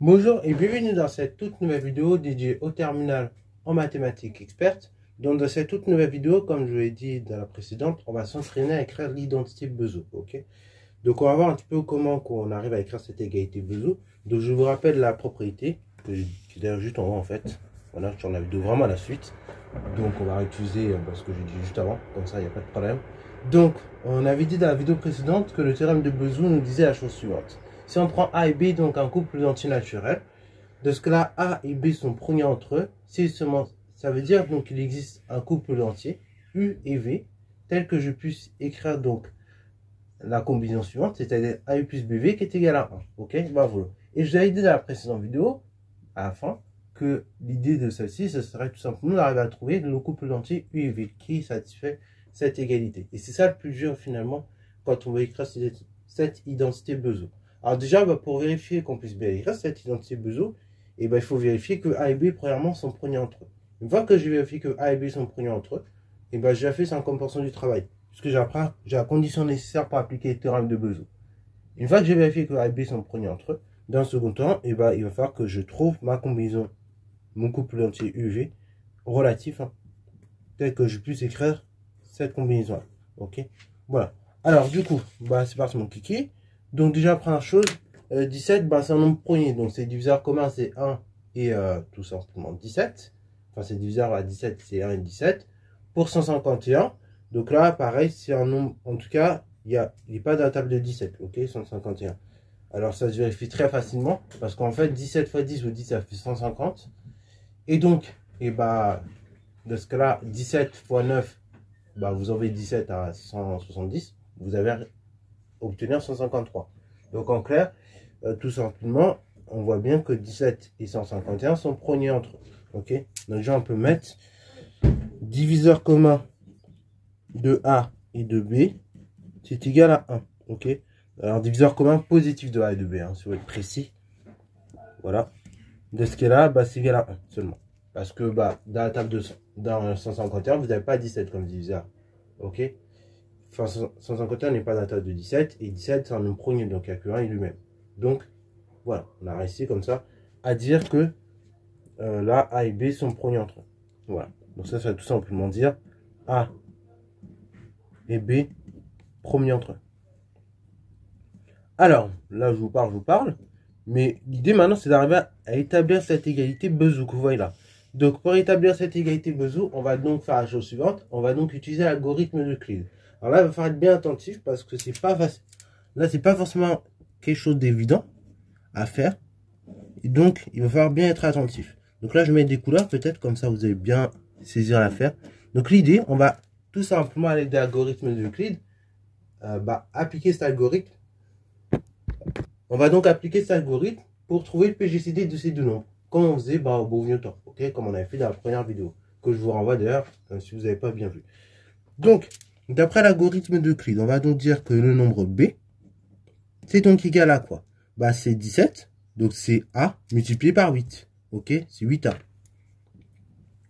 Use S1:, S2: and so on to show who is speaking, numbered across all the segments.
S1: Bonjour et bienvenue dans cette toute nouvelle vidéo dédiée au terminal en mathématiques experte. Donc dans cette toute nouvelle vidéo, comme je l'ai dit dans la précédente, on va s'entraîner à écrire l'identité Bezout. Donc on va voir un petit peu comment on arrive à écrire cette égalité Bezout. Donc je vous rappelle la propriété, qui est d'ailleurs juste en haut en fait. Voilà, sur la vidéo vraiment à la suite. Donc on va réutiliser ce que j'ai dit juste avant, comme ça il n'y a pas de problème. Donc on avait dit dans la vidéo précédente que le théorème de Bezout nous disait la chose suivante. Si on prend A et B, donc un couple d'entiers naturels, de ce que là, A et B sont produits entre eux, ça veut dire donc qu'il existe un couple d'entiers, U et V, tel que je puisse écrire donc la combinaison suivante, c'est-à-dire AU plus BV qui est égal à 1. Ok, bah voilà. Et je vous avais dit dans la précédente vidéo, à la fin, que l'idée de celle-ci, ce serait tout simplement d'arriver à trouver le couple d'entiers U et V qui satisfait cette égalité. Et c'est ça le plus dur finalement quand on veut écrire cette identité Bezout. Alors déjà, pour vérifier qu'on puisse bien écrire cette identité Bezout, il faut vérifier que A et B, premièrement, sont produits entre eux. Une fois que j'ai vérifié que A et B sont produits entre eux, j'ai fait 50% du travail. Puisque j'ai la condition nécessaire pour appliquer le théorème de Bezout. Une fois que j'ai vérifié que A et B sont produits entre eux, dans le second temps, il va falloir que je trouve ma combinaison, mon couple d'entiers UV relatif, tel que je puisse écrire cette combinaison-là. Ok, voilà. Alors, du coup, c'est parti mon kiki. Donc, déjà, première chose, 17, c'est un nombre premier. Donc, c'est diviseur commun, c'est 1 et tout simplement 17. Enfin, c'est diviseur à 17, c'est 1 et 17. Pour 151, donc là, pareil, c'est un nombre, en tout cas, il n'est pas dans la table de 17, ok, 151. Alors, ça se vérifie très facilement, parce qu'en fait, 17 fois 10, vous dites, ça fait 150. Et donc, de ce cas-là, 17 fois 9, vous enlevez 17 à 170, vous allez obtenir 153. Donc en clair, tout simplement, on voit bien que 17 et 151 sont produits entre eux. Ok, donc déjà on peut mettre diviseur commun de A et de B, c'est égal à 1. Ok, alors diviseur commun positif de A et de B, si vous êtes précis. Voilà, de ce qui est là, c'est égal à 1 seulement. Parce que dans la table dans 151, vous n'avez pas 17 comme diviseur. Ok, enfin 151 n'est pas dans la table de 17, et 17 c'est un nombre premier, donc il n'y a que 1 et lui-même. Donc voilà, on a réussi comme ça à dire que là A et B sont produits entre eux. Voilà, donc ça veut tout simplement dire A et B produits entre eux. Alors là je vous parle, mais l'idée maintenant c'est d'arriver à établir cette égalité Bezout que vous voyez là. Donc pour établir cette égalité Bezout, on va donc faire la chose suivante, on va donc utiliser l'algorithme d'Euclide. Alors là il va falloir être bien attentif parce que c'est pas facile. Là c'est pas forcément quelque chose d'évident à faire. Et donc il va falloir bien être attentif. Donc là je mets des couleurs peut-être, comme ça vous allez bien saisir l'affaire. Donc l'idée, on va tout simplement avec l'algorithme d'Euclide appliquer cet algorithme. On va donc appliquer cet algorithme pour trouver le PGCD de ces deux nombres, comme on faisait au Beauvais-Newton, ok, comme on avait fait dans la première vidéo, que je vous renvoie d'ailleurs si vous n'avez pas bien vu. Donc, d'après l'algorithme d'Euclide, on va donc dire que le nombre B, c'est donc égal à quoi? C'est 17, donc c'est A multiplié par 8, ok, c'est 8A.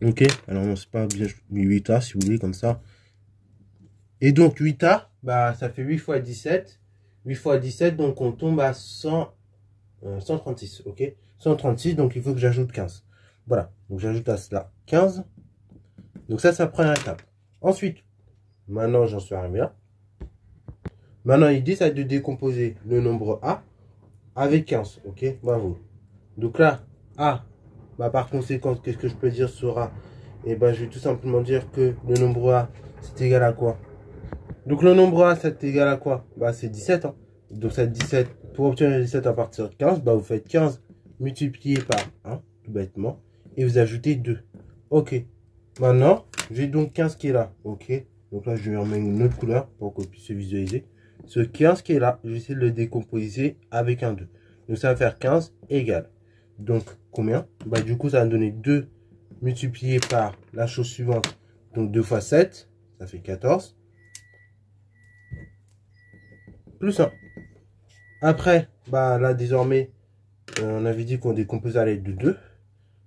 S1: Ok, alors non, c'est pas bien, mais 8A si vous voulez, comme ça. Et donc 8A, ça fait 8 fois 17. 8 fois 17, donc on tombe à 136, ok, 136, donc il faut que j'ajoute 15. Voilà, donc j'ajoute à cela 15. Donc ça prend la table. Ensuite, maintenant j'en suis arrivé là. Maintenant l'idée, c'est de décomposer le nombre A avec 15, ok, bravo. Donc là, A, par conséquent, qu'est-ce que je peux dire sur A? Je vais tout simplement dire que le nombre A, c'est égal à quoi? Donc le nombre A, c'est égal à quoi? C'est 17. Donc c'est 17. Pour obtenir 17 à partir de 15, vous faites 15 multiplié par 1, tout bêtement. Et vous ajoutez 2. Ok. Maintenant, j'ai donc 15 qui est là. Ok. Donc là, je vais remettre une autre couleur pour que vous puissiez visualiser. Ce 15 qui est là, je vais essayer de le décomposer avec un 2. Donc ça va faire 15 égale. Donc combien? Du coup, ça va donner 2 multiplié par la chose suivante. Donc 2 fois 7, ça fait 14. Plus 1. Après, là désormais, on avait dit qu'on décomposait à l'aide de 2.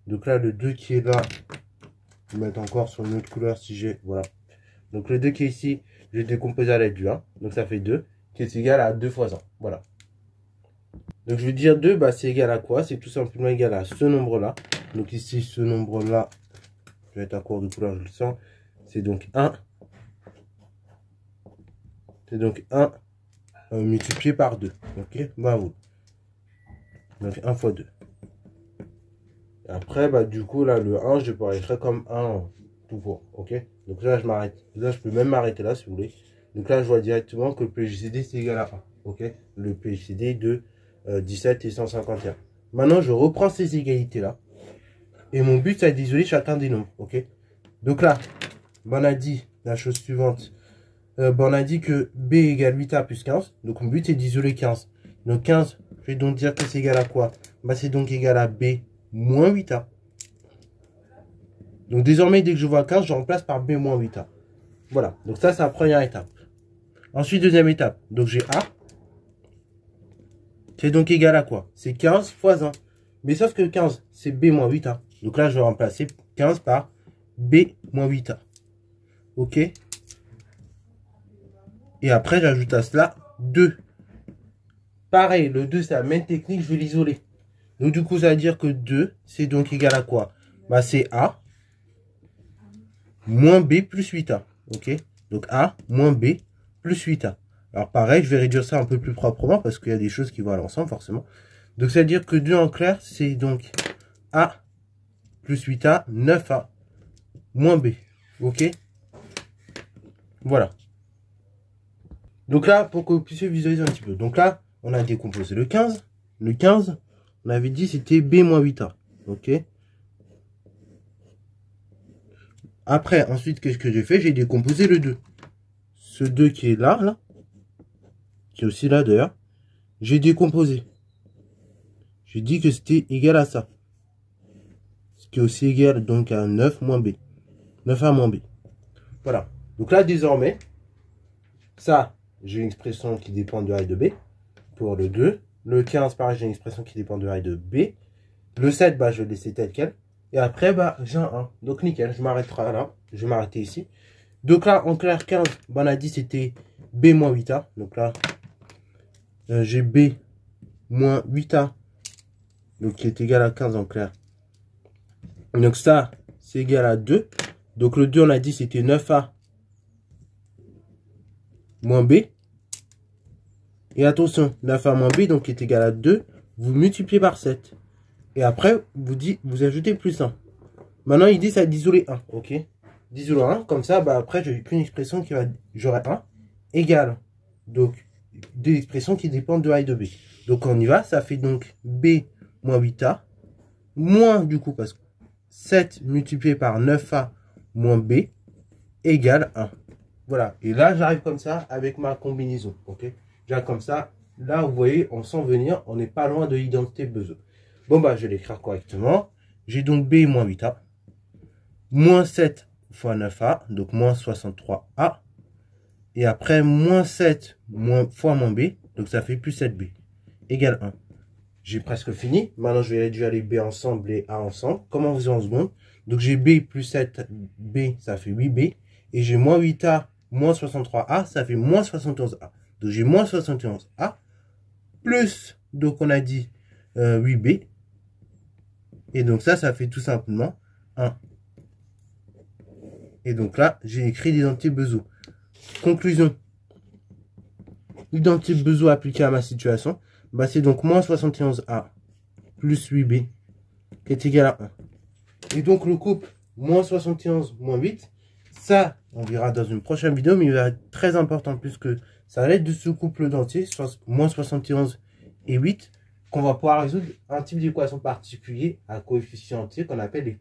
S1: Donc là, le 2 qui est là, je vais mettre encore sur une autre couleur si j'ai, voilà. Donc le 2 qui est ici, je vais décomposer à l'aide du 1. Donc ça fait 2, qui est égal à 2 fois 1. Voilà. Donc je vais dire 2, bah, c'est égal à quoi? C'est tout simplement égal à ce nombre-là. Donc ici, ce nombre-là, je vais être à court de couleur, je le sens. C'est donc 1. C'est donc 1 multiplié par 2. Ok, bravo. Donc 1 fois 2. Après, bah, du coup, là, le 1, je peux écrire comme 1 tout court. Ok, donc là, je m'arrête. Là, je peux même m'arrêter là si vous voulez. Donc là, je vois directement que le PJCD, c'est égal à 1. Ok, le PJCD de 17 et 151. Maintenant, je reprends ces égalités-là. Et mon but, c'est d'isoler chacun des nombres. Ok, donc là, on a dit la chose suivante. On a dit que B égale 8A plus 15. Donc mon but, c'est d'isoler 15. Donc 15, je vais donc dire que c'est égal à quoi? Bah, c'est donc égal à B moins 8A. Donc désormais, dès que je vois 15, je remplace par B moins 8A. Voilà, donc ça, c'est la première étape. Ensuite, deuxième étape. Donc j'ai A. C'est donc égal à quoi? C'est 15 fois 1. Mais sauf que 15, c'est B moins 8A. Donc là, je vais remplacer 15 par B moins 8A. Ok. Et après, j'ajoute à cela 2. Pareil, le 2, c'est la même technique, je vais l'isoler. Donc du coup, ça veut dire que 2, c'est donc égal à quoi? Bah, c'est A moins B plus 8A. Ok. Donc A moins B plus 8A. Alors pareil, je vais réduire ça un peu plus proprement parce qu'il y a des choses qui vont à l'ensemble forcément. Donc ça veut dire que 2 en clair, c'est donc A plus 8A, 9A moins B. Ok. Voilà. Donc là, pour que vous puissiez visualiser un petit peu. Donc là, on a décomposé le 15. Le 15, on avait dit c'était B moins 8A. Ok. Après, ensuite, qu'est-ce que j'ai fait? J'ai décomposé le 2. Ce 2 qui est là, qui est aussi là d'ailleurs, j'ai décomposé. J'ai dit que c'était égal à ça. Ce qui est aussi égal donc à 9 moins B. 9A moins B. Voilà. Donc là, désormais, ça, j'ai une expression qui dépend de A et de B. Pour le 2. Le 15, pareil, j'ai une expression qui dépend de A et de B. Le 7, bah, je vais le laisser tel quel. Et après, bah, j'ai un 1. Donc nickel, je m'arrêterai là. Je vais m'arrêter ici. Donc là, en clair, 15, bah, on a dit c'était B moins 8A. Donc là, j'ai B moins 8A. Donc qui est égal à 15 en clair. Donc ça, c'est égal à 2. Donc le 2, on a dit c'était 9A moins B. Et attention, 9A moins B, donc qui est égal à 2. Vous multipliez par 7. Et après, vous ajoutez plus 1. Maintenant, il dit ça d'isoler 1. Ok. D'isoler 1. Comme ça, bah, après, j'ai qu'une expression qui va. J'aurai 1 égale. Donc, deux expressions qui dépendent de A et de B. Donc, on y va. Ça fait donc B moins 8A. Moins, du coup, parce que 7 multiplié par 9A moins B égale 1. Voilà. Et là, j'arrive comme ça avec ma combinaison. Ok. J'arrive comme ça. Là, vous voyez, on sent venir. On n'est pas loin de l'identité Bezo. Bon, bah, je vais l'écrire correctement. J'ai donc B moins 8A. Moins 7 fois 9A. Donc, moins 63A. Et après, moins 7 fois moins B. Donc, ça fait plus 7B. Égale 1. J'ai presque fini. Maintenant, je vais réduire les B ensemble et A ensemble. Comme on faisait en seconde. Donc, j'ai B plus 7B. Ça fait 8B. Et j'ai moins 8A moins 63A. Ça fait moins 71A. Donc, j'ai moins 71A. Plus, donc, on a dit 8B. Et donc ça fait tout simplement 1. Et donc là, j'ai écrit l'identité Bezo. Conclusion. L'identité Bezo appliquée à ma situation, bah c'est donc moins 71A plus 8B qui est égal à 1. Et donc le couple moins 71 moins 8, ça, on verra dans une prochaine vidéo, mais il va être très important puisque ça va être de ce couple d'entiers, moins 71 et 8, qu'on va pouvoir résoudre un type d'équation particulier à coefficient entier qu'on appelle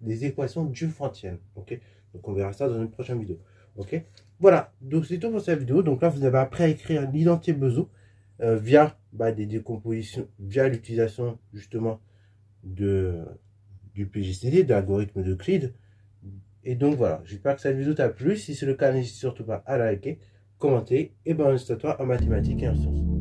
S1: les équations différéentielles. Ok, donc on verra ça dans une prochaine vidéo. Ok, voilà, donc c'est tout pour cette vidéo. Donc là, vous avez appris à écrire l'identité Bezo via des décompositions, via l'utilisation justement du PJCD, de l'algorithme d'Euclide. Et donc voilà, j'espère que cette vidéo t'a plu. Si c'est le cas, n'hésite surtout pas à liker, commenter et ben, reste à toi en mathématiques et en sciences.